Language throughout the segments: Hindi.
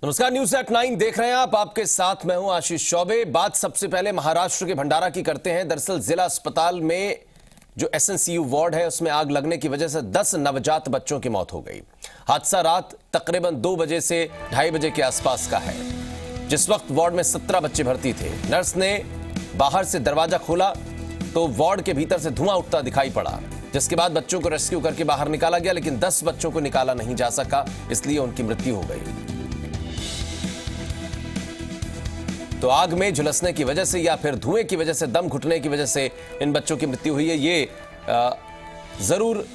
नमस्कार, न्यूज एट 9 देख रहे हैं आप। आपके साथ मैं हूं आशीष चौबे। बात सबसे पहले महाराष्ट्र के भंडारा की करते हैं। दरअसल जिला अस्पताल में जो एसएनसीयू वार्ड है उसमें आग लगने की वजह से 10 नवजात बच्चों की मौत हो गई। हादसा रात तकरीबन 2 बजे से 2:30 बजे के आसपास का है, जिस वक्त वार्ड में 17 बच्चे भर्ती थे। नर्स ने बाहर से दरवाजा खोला तो वार्ड के भीतर से धुआं उठता दिखाई पड़ा, जिसके बाद बच्चों को रेस्क्यू करके बाहर निकाला गया, लेकिन 10 बच्चों को निकाला नहीं जा सका, इसलिए उनकी मृत्यु हो गई। तो आग में झुलसने की वजह से या फिर धुएं की वजह से, दम घुटने की वजह से इन बच्चों की मृत्यु हुई है। ये जरूर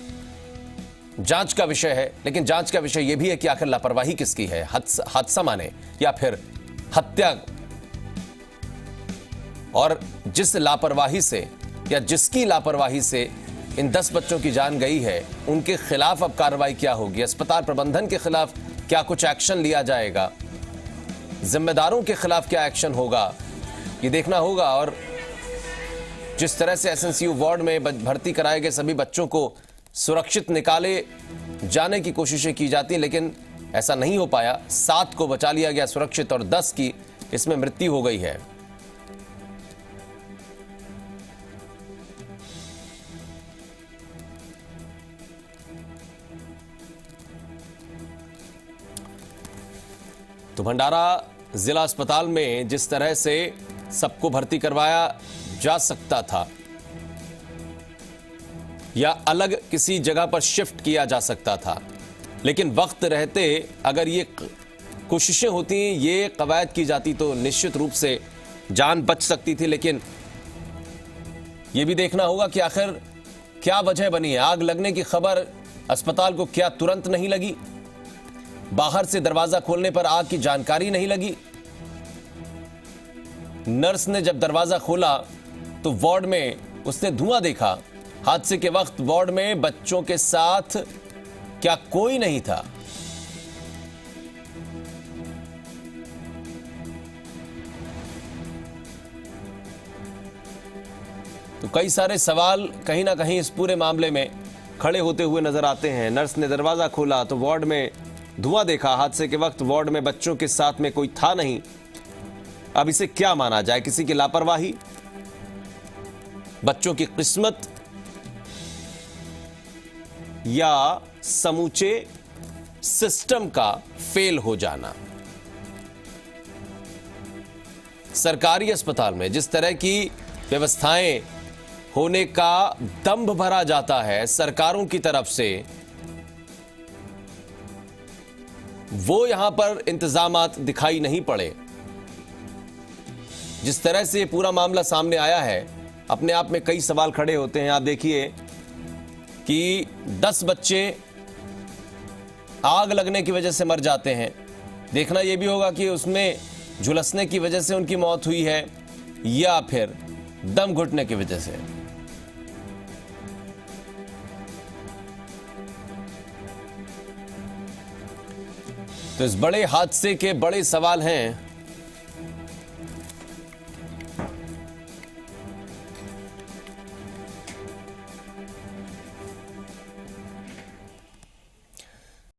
जांच का विषय है, लेकिन जांच का विषय यह भी है कि आखिर लापरवाही किसकी है, हादसा माने या फिर हत्या। और जिस लापरवाही से या जिसकी लापरवाही से इन 10 बच्चों की जान गई है, उनके खिलाफ अब कार्रवाई क्या होगी? अस्पताल प्रबंधन के खिलाफ क्या कुछ एक्शन लिया जाएगा? जिम्मेदारों के खिलाफ क्या एक्शन होगा, ये देखना होगा। और जिस तरह से एसएनसीयू वार्ड में भर्ती कराए गए सभी बच्चों को सुरक्षित निकाले जाने की कोशिशें की जाती, लेकिन ऐसा नहीं हो पाया। 7 को बचा लिया गया सुरक्षित और 10 की इसमें मृत्यु हो गई है। तो भंडारा जिला अस्पताल में जिस तरह से सबको भर्ती करवाया जा सकता था या अलग किसी जगह पर शिफ्ट किया जा सकता था, लेकिन वक्त रहते अगर ये कोशिशें होती, ये कवायद की जाती तो निश्चित रूप से जान बच सकती थी। लेकिन यह भी देखना होगा कि आखिर क्या वजह बनी है। आग लगने की खबर अस्पताल को क्या तुरंत नहीं लगी? बाहर से दरवाजा खोलने पर आग की जानकारी नहीं लगी? नर्स ने जब दरवाजा खोला तो वार्ड में उसने धुआं देखा। हादसे के वक्त वार्ड में बच्चों के साथ क्या कोई नहीं था? तो कई सारे सवाल कहीं ना कहीं इस पूरे मामले में खड़े होते हुए नजर आते हैं। नर्स ने दरवाजा खोला तो वार्ड में धुआं देखा। हादसे के वक्त वार्ड में बच्चों के साथ में कोई था नहीं। अब इसे क्या माना जाए? किसी की लापरवाही, बच्चों की किस्मत, या समूचे सिस्टम का फेल हो जाना? सरकारी अस्पताल में जिस तरह की व्यवस्थाएं होने का दंभ भरा जाता है सरकारों की तरफ से, वो यहां पर इंतजामात दिखाई नहीं पड़े। जिस तरह से पूरा मामला सामने आया है, अपने आप में कई सवाल खड़े होते हैं। आप देखिए कि 10 बच्चे आग लगने की वजह से मर जाते हैं। देखना यह भी होगा कि उसमें झुलसने की वजह से उनकी मौत हुई है या फिर दम घुटने की वजह से। तो इस बड़े हादसे के बड़े सवाल हैं